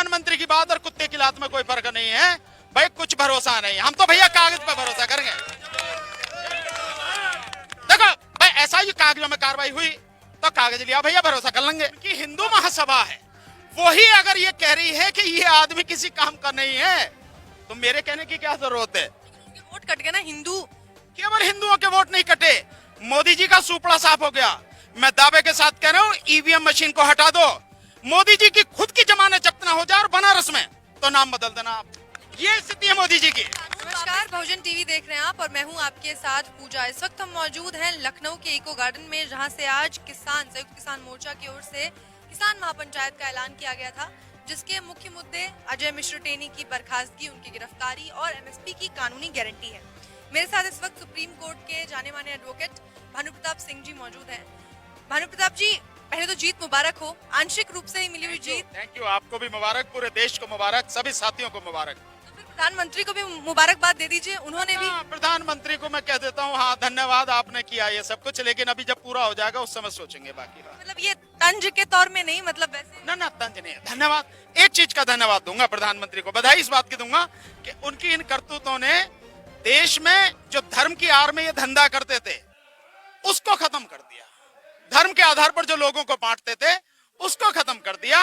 प्रधानमंत्री की बात और कुत्ते की लात में कोई फर्क नहीं है भाई। कुछ भरोसा नहीं, हम तो भैया कागज पे भरोसा करेंगे। देखो भाई, ऐसा ही कागजों में कार्रवाई हुई तो कागज लिया भैया, भरोसा कर लेंगे कि हिंदू महासभा है वही अगर ये कह रही है कि ये आदमी किसी काम का नहीं है तो मेरे कहने की क्या जरूरत है। वोट कट गया ना, हिंदू केवल हिंदुओं के वोट नहीं कटे, मोदी जी का सुपड़ा साफ हो गया। मैं दावे के साथ कह रहा हूँ, ईवीएम मशीन को हटा दो, मोदी जी की खुद की जमानत जब्त ना हो जाए और बनारस में तो नाम बदल देना आप। ये स्थिति है मोदी जी की। नमस्कार, बहुजन टीवी देख रहे हैं आप और मैं हूं आपके साथ पूजा। इस वक्त हम मौजूद हैं लखनऊ के इको गार्डन में, जहां से आज संयुक्त किसान मोर्चा की ओर से किसान महापंचायत का ऐलान किया गया था, जिसके मुख्य मुद्दे अजय मिश्र टेनी की बर्खास्तगी, उनकी गिरफ्तारी और एमएसपी की कानूनी गारंटी है। मेरे साथ इस वक्त सुप्रीम कोर्ट के जाने माने एडवोकेट भानु प्रताप सिंह जी मौजूद हैं। भानु प्रताप जी, पहले तो जीत मुबारक हो, आंशिक रूप से ही मिली हुई जीत। थैंक यू, आपको भी मुबारक, पूरे देश को मुबारक, सभी साथियों को मुबारक। तो फिर प्रधानमंत्री को भी मुबारकबाद दे दीजिए, उन्होंने भी। प्रधानमंत्री को मैं कह देता हूँ हाँ धन्यवाद, आपने किया ये सब कुछ, लेकिन अभी जब पूरा हो जाएगा उस समय सोचेंगे बाकी बात। मतलब ये तंज के तौर में नहीं, मतलब वैसे ना तंज नहीं, धन्यवाद। एक चीज का धन्यवाद दूंगा प्रधानमंत्री को, बधाई इस बात की दूंगा कि उनकी इन करतूतों ने देश में जो धर्म की आड़ में ये धंधा करते थे उसको खत्म कर दिया। धर्म के आधार पर जो लोगों को बांटते थे उसको खत्म कर दिया।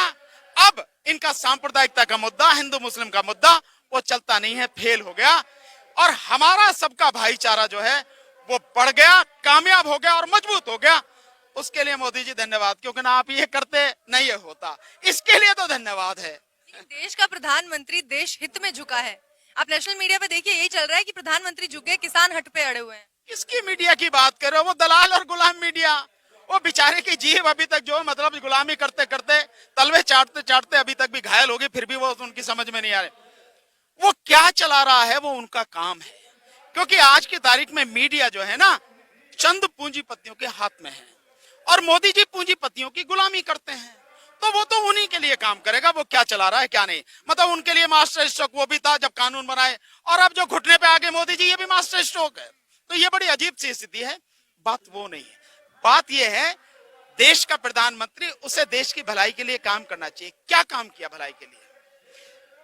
अब इनका सांप्रदायिकता का मुद्दा, हिंदू मुस्लिम का मुद्दा वो चलता नहीं है, फेल हो गया। और हमारा सबका भाईचारा जो है वो बढ़ गया, कामयाब हो गया और मजबूत हो गया। उसके लिए मोदी जी धन्यवाद, क्योंकि ना आप ये करते नहीं ये होता, इसके लिए तो धन्यवाद है। देश का प्रधानमंत्री देश हित में झुका है। आप नेशनल मीडिया पे देखिए, यही चल रहा है कि प्रधानमंत्री झुके, किसान हट पे अड़े हुए हैं। किसकी मीडिया की बात कर रहे हो? वो दलाल और गुलाम मीडिया, वो बेचारे की जीव अभी तक जो मतलब गुलामी करते करते तलवे चाटते चाटते अभी तक भी घायल हो गई, फिर भी वो उनकी समझ में नहीं आ रहे वो क्या चला रहा है, वो उनका काम है। क्योंकि आज की तारीख में मीडिया जो है ना चंद पूंजीपतियों के हाथ में है और मोदी जी पूंजीपतियों की गुलामी करते हैं, तो वो तो उन्हीं के लिए काम करेगा, वो क्या चला रहा है क्या नहीं। मतलब उनके लिए मास्टर स्ट्रोक वो भी था जब कानून बनाए, और अब जो घुटने पे आगे मोदी जी, ये भी मास्टर स्ट्रोक है। तो ये बड़ी अजीब सी स्थिति है। बात वो नहीं है, बात ये है देश का प्रधानमंत्री, उसे देश की भलाई के लिए काम करना चाहिए। क्या काम किया भलाई के लिए?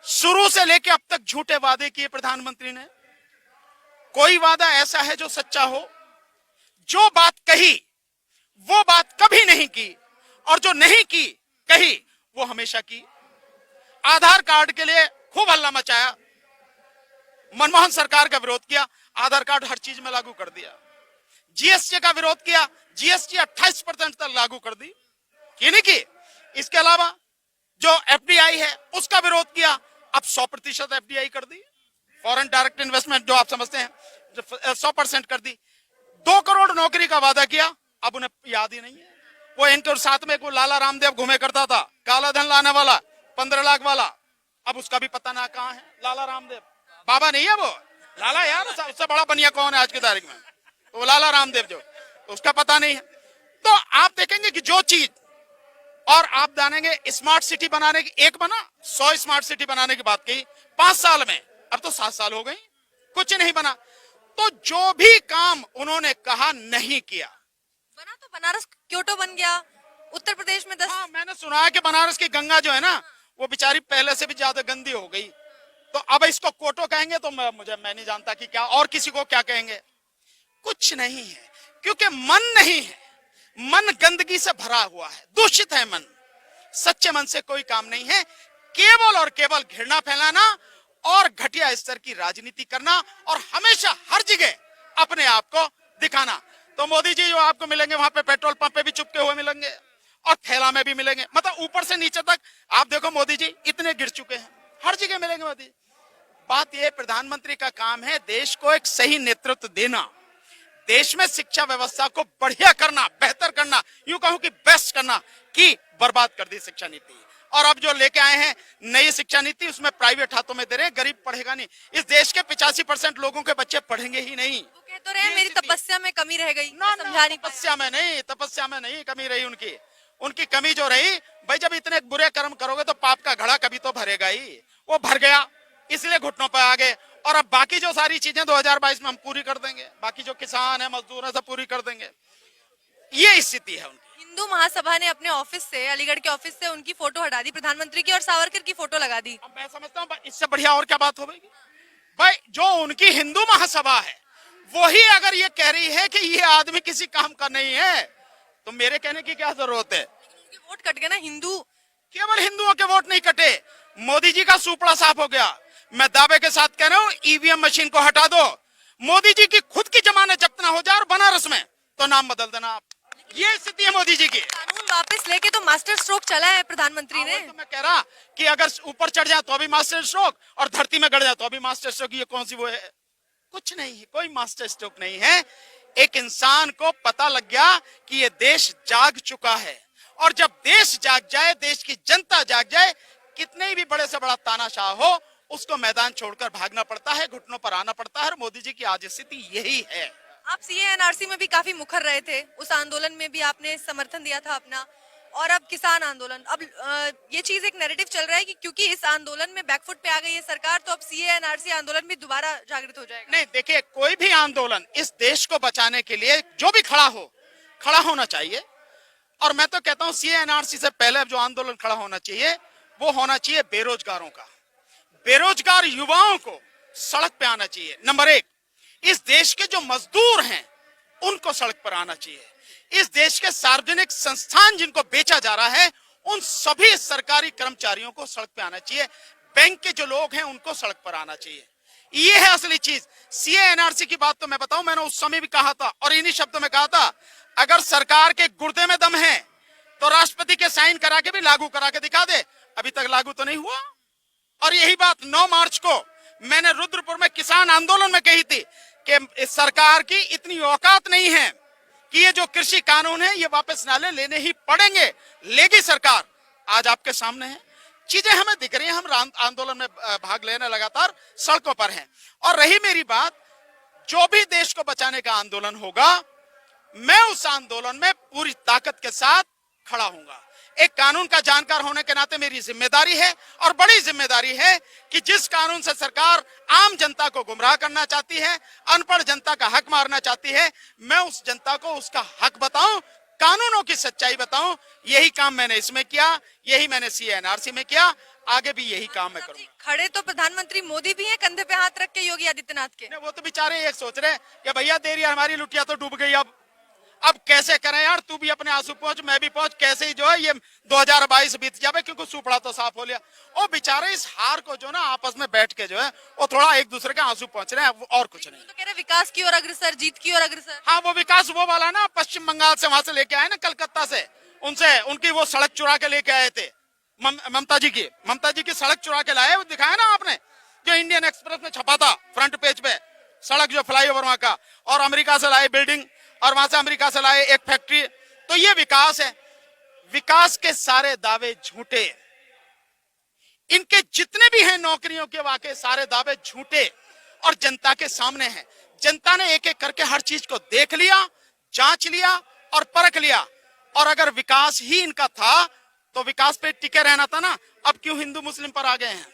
शुरू से लेके अब तक झूठे वादे किए प्रधानमंत्री ने। कोई वादा ऐसा है जो सच्चा हो? जो बात कही वो बात कभी नहीं की, और जो नहीं की कही वो हमेशा की। आधार कार्ड के लिए खूब हल्ला मचाया, मनमोहन सरकार का विरोध किया, आधार कार्ड हर चीज में लागू कर दिया। जीएसटी का विरोध किया, जीएसटी 28% तक लागू कर दी, की नहीं की। इसके अलावा जो एफडीआई है उसका विरोध किया, अब 100% एफडीआई कर दी, फॉरेन डायरेक्ट इन्वेस्टमेंट जो आप समझते हैं 100% कर दी। 2 करोड़ नौकरी का वादा किया, अब उन्हें याद ही नहीं है। वो इनके साथ में को लाला रामदेव घूमे करता था, काला धन लाने वाला, 15 लाख वाला, अब उसका भी पता ना कहाँ है। लाला रामदेव बाबा नहीं है वो, लाला यार उससे बड़ा बनिया कौन है आज की तारीख में, तो वो लाला रामदेव जो, तो उसका पता नहीं है। तो आप देखेंगे कि जो चीज, और आप जानेंगे स्मार्ट सिटी बनाने की, एक बना 100 स्मार्ट सिटी बनाने की बात कही 5 साल में, अब तो 7 साल हो गई, कुछ नहीं बना। तो जो भी काम उन्होंने कहा नहीं किया। बना तो बनारस क्योटो बन गया, उत्तर प्रदेश में 10। हाँ, मैंने सुना है कि बनारस की गंगा जो है ना वो बेचारी पहले से भी ज्यादा गंदी हो गई, तो अब इसको कोटो कहेंगे तो मैं नहीं जानता कि क्या और किसी को क्या कहेंगे। कुछ नहीं है, क्योंकि मन नहीं है, मन गंदगी से भरा हुआ है, दूषित है मन। सच्चे मन से कोई काम नहीं है, केवल और केवल घृणा फैलाना और घटिया स्तर की राजनीति करना, और हमेशा हर जगह अपने आप को दिखाना। तो मोदी जी जो आपको मिलेंगे वहां पे पेट्रोल पंप पे भी चुपके हुए मिलेंगे और थैला में भी मिलेंगे, मतलब ऊपर से नीचे तक आप देखो मोदी जी इतने गिर चुके हैं, हर जगह मिलेंगे मोदी। बात यह प्रधानमंत्री का काम है देश को एक सही नेतृत्व देना, देश में शिक्षा व्यवस्था को बढ़िया करना, बेहतर करना, यूं कहूं कि बेस्ट करना, कि बर्बाद कर दी शिक्षा नीति। और अब जो लेके आए हैं नई शिक्षा नीति, उसमें प्राइवेट हाथों में दे रहे हैं, गरीब पढ़ेगा नहीं। इस देश के 85% लोगों के बच्चे पढ़ेंगे ही नहीं। वो कह तो रहे हैं मेरी तपस्या में कमी रह गई, ना, समझा नहीं पाए। तपस्या में नहीं कमी रही उनकी कमी जो रही भाई, जब इतने बुरे कर्म करोगे तो पाप का घड़ा कभी तो भरेगा ही, वो भर गया, इसलिए घुटनों पर आ गए। और अब बाकी जो सारी चीजें 2022 में हम पूरी कर देंगे, बाकी जो किसान है मजदूर है सब पूरी कर देंगे, ये स्थिति है उनकी। हिंदू महासभा ने अपने ऑफिस से, अलीगढ़ के ऑफिस से उनकी फोटो हटा दी प्रधानमंत्री की और सावरकर की फोटो लगा दी। अब मैं समझता हूँ इससे बढ़िया और क्या बात हो गई भाई। जो उनकी हिंदू महासभा है वही अगर ये कह रही है कि ये आदमी किसी काम का नहीं है, तो मेरे कहने की क्या जरूरत है। उनके वोट कट गए ना, हिंदू। केवल हिंदुओं के वोट नहीं कटे, मोदी जी का सुपड़ा साफ हो गया। मैं दावे के साथ कह रहा हूँ, ईवीएम मशीन को हटा दो, मोदी जी की खुद की जमानत जब्त ना हो जाए और बनारस में तो नाम बदल देना आप। ये स्थिति है मोदी जी की। कानून वापस लेके तो मास्टर स्ट्रोक चला है प्रधानमंत्री ने। तो मैं कह रहा कि अगर ऊपर चढ़ जाए तो भी मास्टर स्ट्रोक और धरती में गड़ जाए तो भी मास्टर स्ट्रोक। ये कौन सी वो है? कुछ नहीं है, कोई मास्टर स्ट्रोक नहीं है। एक इंसान को पता लग गया कि ये देश जाग चुका है, और जब देश जाग जाए, देश की जनता जाग जाए, कितने भी बड़े से बड़ा तानाशाह हो, उसको मैदान छोड़कर भागना पड़ता है, घुटनों पर आना पड़ता है। और मोदी जी की आज स्थिति यही है। आप सीएएनआरसी में भी काफी मुखर रहे थे, उस आंदोलन में भी आपने समर्थन दिया था अपना, और अब किसान आंदोलन। अब ये चीज एक नैरेटिव चल रहा है कि क्योंकि इस आंदोलन में बैकफुट पे आ गई है सरकार, तो अब सीएएनआरसी आंदोलन भी दोबारा जागृत हो जाएगा। नहीं, देखिए, कोई भी आंदोलन इस देश को बचाने के लिए जो भी खड़ा होना चाहिए। और मैं तो कहता हूं सीएएनआरसी से पहले जो आंदोलन खड़ा होना चाहिए वो होना चाहिए बेरोजगारों का। बेरोजगार युवाओं को सड़क पे आना चाहिए। नंबर एक, इस देश के जो मजदूर हैं उनको सड़क पर आना चाहिए। इस देश के सार्वजनिक संस्थान जिनको बेचा जा रहा है, उन सभी सरकारी कर्मचारियों को सड़क पे आना चाहिए। बैंक के जो लोग हैं उनको सड़क पर आना चाहिए। ये है असली चीज। सीएएनआरसी की बात तो मैं बताऊं, मैंने उस समय भी कहा था और इन्हीं शब्दों में कहा था, अगर सरकार के गुर्दे में दम है तो राष्ट्रपति के साइन करा के भी लागू करा के दिखा दे। अभी तक लागू तो नहीं हुआ। और यही बात 9 मार्च को मैंने रुद्रपुर में किसान आंदोलन में कही थी कि इस सरकार की इतनी औकात नहीं है कि ये जो कृषि कानून है ये वापस ना लेने ही पड़ेंगे। लेगी सरकार। आज आपके सामने है, चीजें हमें दिख रही हैं। हम आंदोलन में भाग लेने लगातार सड़कों पर हैं। और रही मेरी बात, जो भी देश को बचाने का आंदोलन होगा, मैं उस आंदोलन में पूरी ताकत के साथ खड़ा हूंगा। एक कानून का जानकार होने के नाते मेरी जिम्मेदारी है, और बड़ी जिम्मेदारी है, कि जिस कानून से सरकार आम जनता को गुमराह करना चाहती है, अनपढ़ जनता का हक मारना चाहती है, मैं उस जनता को उसका हक बताऊं, कानूनों की सच्चाई बताऊं। यही काम मैंने इसमें किया, यही मैंने सीएएनआरसी में किया, आगे भी यही काम मैं करूंगा। खड़े तो प्रधानमंत्री मोदी भी हैं कंधे पे हाथ रख के योगी आदित्यनाथ के। वो तो बेचारे ये सोच रहे हैं कि भैया तेरी हमारी लुटिया तो डूब गई, अब कैसे करें यार, तू भी अपने आंसू पहुंच, मैं भी पहुंच, कैसे ही जो है ये 2022 बीत जावे, क्योंकि सुपड़ा तो साफ हो लिया। और बेचारे इस हार को जो ना आपस में बैठ के जो है वो थोड़ा एक दूसरे के आंसू पहुंच रहे हैं, और कुछ नहीं। तो कह रहे विकास की ओर अग्रसर, जीत की ओर अग्रसर। हाँ, वो विकास वो वाला ना, पश्चिम बंगाल से वहां से लेके आए ना, कलकत्ता से, उनसे उनकी वो सड़क चुरा के लेके आए थे। ममता जी की सड़क चुरा के लाए, वो दिखाया ना आपने, जो इंडियन एक्सप्रेस में छपा था फ्रंट पेज पे, सड़क जो फ्लाईओवर वहां का। और अमेरिका से लाए बिल्डिंग, और वहां से अमेरिका से लाए एक फैक्ट्री। तो ये विकास है। विकास के सारे दावे झूठे, इनके जितने भी हैं नौकरियों के वाकई सारे दावे झूठे और जनता के सामने हैं। जनता ने एक एक करके हर चीज को देख लिया, जांच लिया और परख लिया। और अगर विकास ही इनका था तो विकास पे टिके रहना था ना। अब क्यों हिंदू मुस्लिम पर आ गए हैं?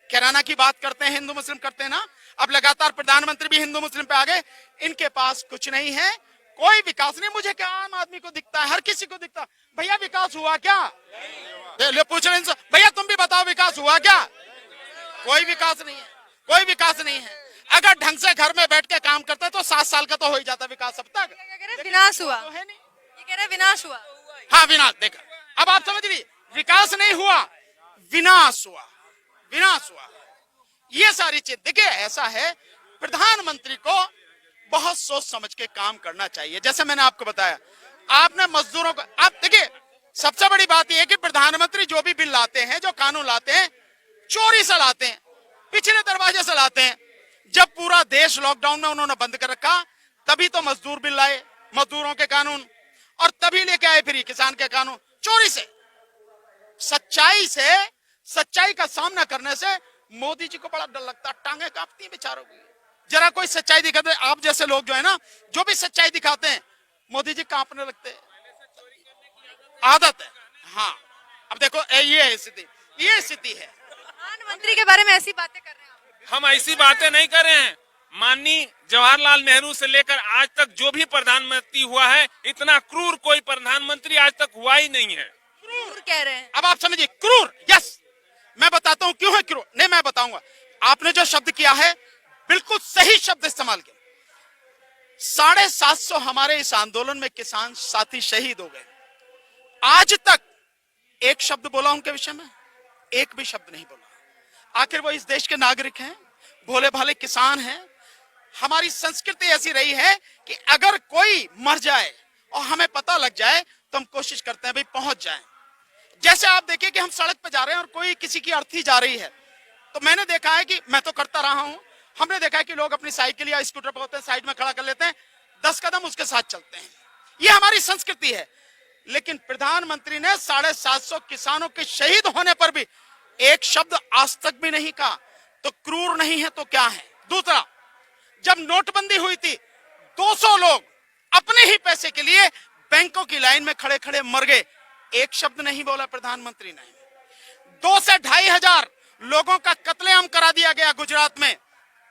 किराना की बात करते हैं, हिंदू मुस्लिम करते हैं ना। अब लगातार प्रधानमंत्री भी हिंदू मुस्लिम पे आ गए। इनके पास कुछ नहीं है, कोई विकास नहीं। मुझे क्या, आम आदमी को दिखता है, हर किसी को दिखता है, भैया विकास हुआ क्या? ले पूछ रहे हैं भैया, तुम भी बताओ विकास हुआ क्या? कोई विकास नहीं है, कोई विकास नहीं है। अगर ढंग से घर में बैठ के काम करते तो 7 साल का तो हो ही जाता विकास। अब तक विनाश हुआ तो है नहीं। ये कह रहे विनाश हुआ। हाँ, विनाश। देखा, अब आप समझ लीजिए, विकास नहीं हुआ, विनाश हुआ, विनाश हुआ। ये सारी चीज देखिए, ऐसा है, प्रधानमंत्री को बहुत सोच समझ के काम करना चाहिए। जैसे मैंने आपको बताया, आपने मजदूरों को, आप देखिए, सबसे बड़ी बात यह है कि प्रधानमंत्री जो भी बिल लाते हैं, जो कानून लाते हैं, चोरी से लाते हैं, पिछले दरवाजे से लाते हैं। जब पूरा देश लॉकडाउन में उन्होंने बंद कर रखा, तभी तो मजदूर बिल लाए, मजदूरों के कानून, और तभी लेके आए फिर किसान के कानून। चोरी से, सच्चाई का सामना करने से मोदी जी को बड़ा डर लगता, टांगे कांपती हैं बेचारों की। जरा कोई सच्चाई दिखाते, आप जैसे लोग जो है ना, जो भी सच्चाई दिखाते हैं, मोदी जी कांपने लगते हैं। आदत है। हाँ, अब देखो ये स्थिति है। प्रधानमंत्री के बारे में ऐसी बातें कर रहे हैं आप। हम ऐसी बातें नहीं कर रहे हैं, माननीय जवाहरलाल नेहरू से लेकर आज तक जो भी प्रधानमंत्री हुआ है, इतना क्रूर कोई प्रधानमंत्री आज तक हुआ ही नहीं है। क्रूर कह रहे हैं। अब आप समझिए क्रूर, यस, मैं बताता हूं क्यों है क्रूर, नहीं मैं बताऊंगा। आपने जो शब्द किया है बिल्कुल सही शब्द इस्तेमाल किया। 750 हमारे इस आंदोलन में किसान साथी शहीद हो गए, आज तक एक शब्द बोला उनके विषय में, एक भी शब्द नहीं बोला। आखिर वो इस देश के नागरिक हैं, भोले भाले किसान हैं। हमारी संस्कृति ऐसी रही है कि अगर कोई मर जाए और हमें पता लग जाए तो हम कोशिश करते हैं भाई पहुंच जाएं। जैसे आप देखिए कि हम सड़क पर जा रहे हैं और कोई किसी की अर्थी जा रही है, तो मैंने देखा है कि मैं तो करता रहा हूं, हमने देखा है कि लोग अपनी साइकिल या स्कूटर पर होते हैं, साइड में खड़ा कर लेते हैं, 10 कदम उसके साथ चलते हैं। ये हमारी संस्कृति है। लेकिन प्रधानमंत्री ने 750 किसानों के शहीद होने पर भी एक शब्द आज तक भी नहीं कहा, तो क्रूर नहीं है तो क्या है। दूसरा, जब नोटबंदी हुई थी 200 लोग अपने ही पैसे के लिए बैंकों की लाइन में खड़े खड़े मर गए, एक शब्द नहीं बोला प्रधानमंत्री ने। 2 से 2,500 लोगों का कत्लेआम करा दिया गया गुजरात में,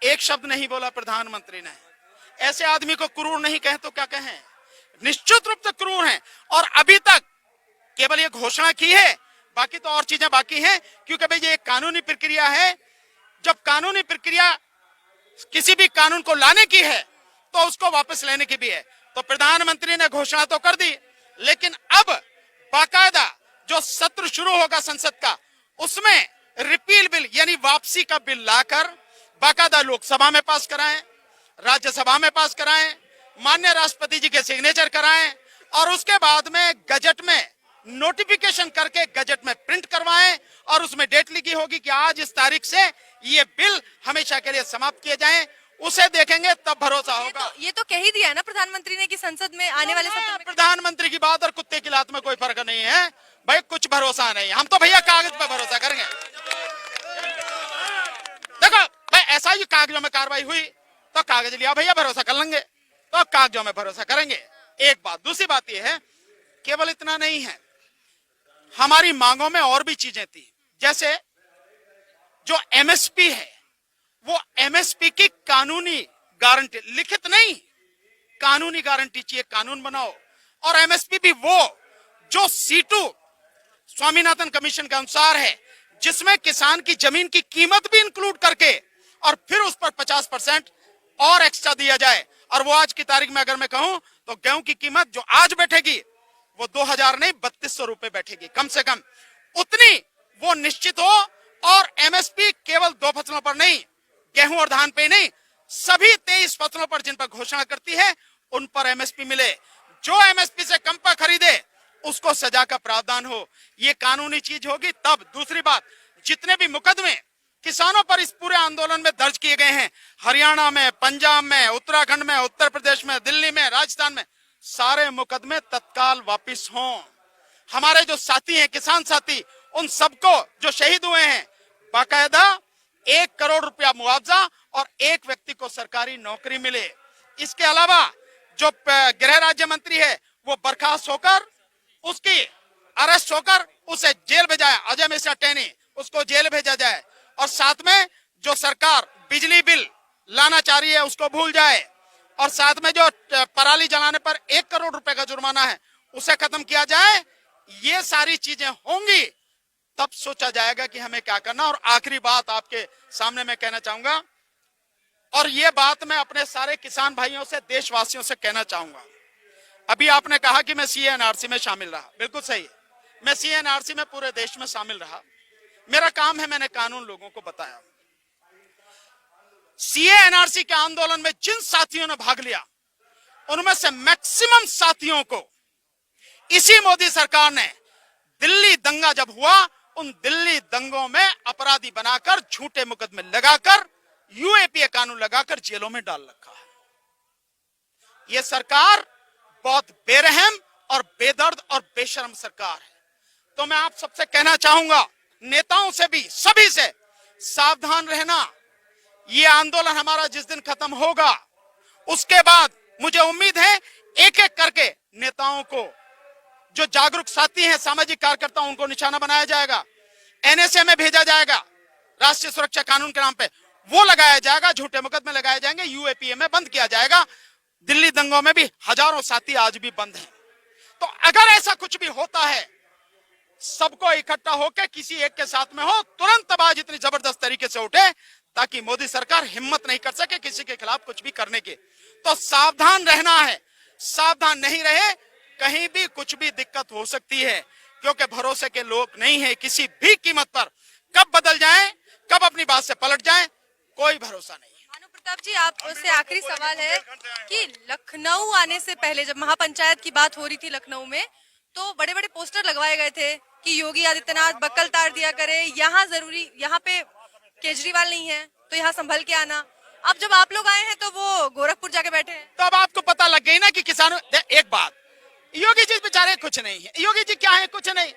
एक शब्द नहीं बोला प्रधानमंत्री ने। ऐसे आदमी को क्रूर नहीं कहें तो क्या कहें, निश्चित रूप से क्रूर हैं। और अभी तक केवल ये घोषणा की है, बाकी तो और चीजें बाकी हैं, क्योंकि भाई ये एक कानूनी प्रक्रिया है। जब कानूनी प्रक्रिया किसी भी कानून को लाने की है तो उसको वापस लेने की भी है। तो प्रधानमंत्री ने घोषणा तो कर दी, लेकिन अब बाकायदा जो सत्र शुरू होगा संसद का, उसमें रिपील बिल यानी वापसी का बिल लाकर बाकायदा लोकसभा में पास कराएं, राज्यसभा में पास कराएं, माननीय राष्ट्रपति जी के सिग्नेचर कराएं और उसके बाद में गजट में नोटिफिकेशन करके गजट में प्रिंट करवाएं और उसमें डेट लिखी होगी कि आज इस तारीख से ये बिल हमेशा के लिए समाप्त किए जाएं। उसे देखेंगे तब भरोसा होगा। ये तो कह ही दिया है ना प्रधानमंत्री ने कि संसद में आने वाले सत्र में। प्रधानमंत्री की बात और कुत्ते की लात में कोई फर्क नहीं है भाई, कुछ भरोसा नहीं। हम तो भैया कागज पे भरोसा करेंगे। देखो भाई, ऐसा ही कागजों में कार्रवाई हुई तो कागज लिया भैया, भरोसा कर लेंगे, तो कागजों में भरोसा करेंगे। एक बात। दूसरी बात यह है, केवल इतना नहीं है, हमारी मांगों में और भी चीजें थी। जैसे जो एमएसपी है, वो एमएसपी की कानूनी गारंटी, लिखित नहीं, कानूनी गारंटी चाहिए, कानून बनाओ। और एमएसपी भी वो जो सीटू स्वामीनाथन कमीशन के अनुसार है, जिसमें किसान की जमीन की कीमत भी इंक्लूड करके और फिर उस पर 50% और एक्स्ट्रा दिया जाए। और वो आज की तारीख में अगर मैं कहूं तो गेहूं की कीमत जो आज बैठेगी वो 2,000 नहीं 3,200 रुपए बैठेगी, कम से कम उतनी वो निश्चित हो। और एमएसपी केवल 2 फसलों पर नहीं, गेहूं और धान पे नहीं, सभी 23 फसलों पर जिन पर घोषणा करती है उन पर एमएसपी मिले। जो एमएसपी से कम पर खरीदे उसको सजा का प्रावधान हो, ये कानूनी चीज होगी तब। दूसरी बात, जितने भी मुकदमे किसानों पर इस पूरे आंदोलन में दर्ज किए गए हैं, हरियाणा में, पंजाब में, उत्तराखंड में, उत्तर प्रदेश में, दिल्ली में, राजस्थान में, सारे मुकदमे तत्काल वापिस हों। हमारे जो साथी हैं, किसान साथी, उन सबको जो शहीद हुए हैं बाकायदा 1 करोड़ रुपया मुआवजा और एक व्यक्ति को सरकारी नौकरी मिले। इसके अलावा जो गृह राज्य मंत्री है वो बर्खास्त होकर, उसकी अरेस्ट होकर उसे जेल भेजा जाए, अजय मिश्रा टेनी, उसको जेल भेजा जाए। और साथ में जो सरकार बिजली बिल लाना चाह रही है उसको भूल जाए। और साथ में जो पराली जलाने पर 1 करोड़ रुपए का जुर्माना है उसे खत्म किया जाए। ये सारी चीजें होंगी तब सोचा जाएगा कि हमें क्या करना। और आखिरी बात आपके सामने मैं कहना चाहूंगा, और ये बात मैं अपने सारे किसान भाइयों से, देशवासियों से कहना चाहूंगा। अभी आपने कहा कि मैं सीएनआरसी में शामिल रहा, बिल्कुल सही है, मैं सीएनआरसी में पूरे देश में शामिल रहा। मेरा काम है, मैंने कानून लोगों को बताया। सीएनआरसी के आंदोलन में जिन साथियों ने भाग लिया उनमें से मैक्सिमम साथियों को इसी मोदी सरकार ने दिल्ली दंगा जब हुआ उन दिल्ली दंगों में अपराधी बनाकर, झूठे मुकदमे लगाकर, यूएपीए कानून लगाकर जेलों में डाल रखा है। यह सरकार बहुत बेरहम और बेदर्द और बेशर्म सरकार है। तो मैं आप सबसे कहना चाहूंगा, नेताओं से भी, सभी से सावधान रहना। यह आंदोलन हमारा जिस दिन खत्म होगा उसके बाद मुझे उम्मीद है एक एक करके नेताओं को, जो जागरूक साथी हैं, सामाजिक कार्यकर्ता, उनको निशाना बनाया जाएगा, एनएसए में भेजा जाएगा राष्ट्रीय सुरक्षा कानून के नाम पे, वो लगाया जाएगा, झूठे मुकदमे लगाए जाएंगे, यूएपीए में बंद किया जाएगा। दिल्ली दंगों में भी हजारों साथी आज भी बंद हैं। तो अगर ऐसा कुछ भी होता है, सबको इकट्ठा होकर किसी एक के साथ में हो, तुरंत आवाज इतनी जबरदस्त तरीके से उठे ताकि मोदी सरकार हिम्मत नहीं कर सके किसी के खिलाफ कुछ भी करने की। तो सावधान रहना है, सावधान नहीं रहे कहीं भी कुछ भी दिक्कत हो सकती है, क्योंकि भरोसे के लोग नहीं है किसी भी कीमत पर। कब बदल जाएं, कब अपनी बात से पलट जाएं, कोई भरोसा नहीं। भानु प्रताप जी, आपसे आखिरी सवाल है कि लखनऊ आने से पहले जब महापंचायत की बात हो रही थी लखनऊ में, तो बड़े बड़े पोस्टर लगवाए गए थे कि योगी आदित्यनाथ बक्कल तार दिया करे, यहाँ पे केजरीवाल नहीं है तो यहाँ संभल के आना। अब जब आप लोग आए हैं तो वो गोरखपुर जाके बैठे हैं। तो अब आपको पता लग गई ना कि किसानों, एक बात, योगी जी बेचारे कुछ नहीं है। योगी जी क्या है? कुछ नहीं।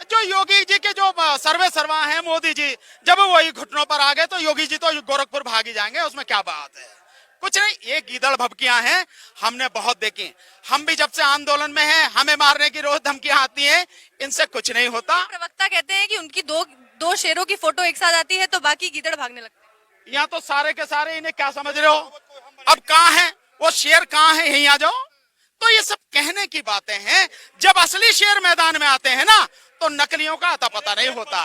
जो योगी जी के जो सर्वे सर्वा हैं, मोदी जी जब वही घुटनों पर आ गए तो योगी जी तो गोरखपुर भागी जाएंगे, उसमें क्या बात है? कुछ नहीं, ये गीदड़ भभकियां हैं, हमने बहुत देखी। हम भी जब से आंदोलन में हैं, हमें मारने की रोज धमकियां आती हैं, इनसे कुछ नहीं होता। प्रवक्ता कहते हैं कि उनकी दो शेरों की फोटो एक साथ आती है तो बाकी गीदड़ भागने लगते हैं। यहाँ तो सारे के सारे इन्हें क्या समझ रहे हो? अब कहाँ है वो शेर? कहाँ है? यहीं आ जाओ। तो ये सब कहने की बातें हैं। जब असली शेर मैदान में आते हैं ना, तो नकलियों का अता पता नहीं होता।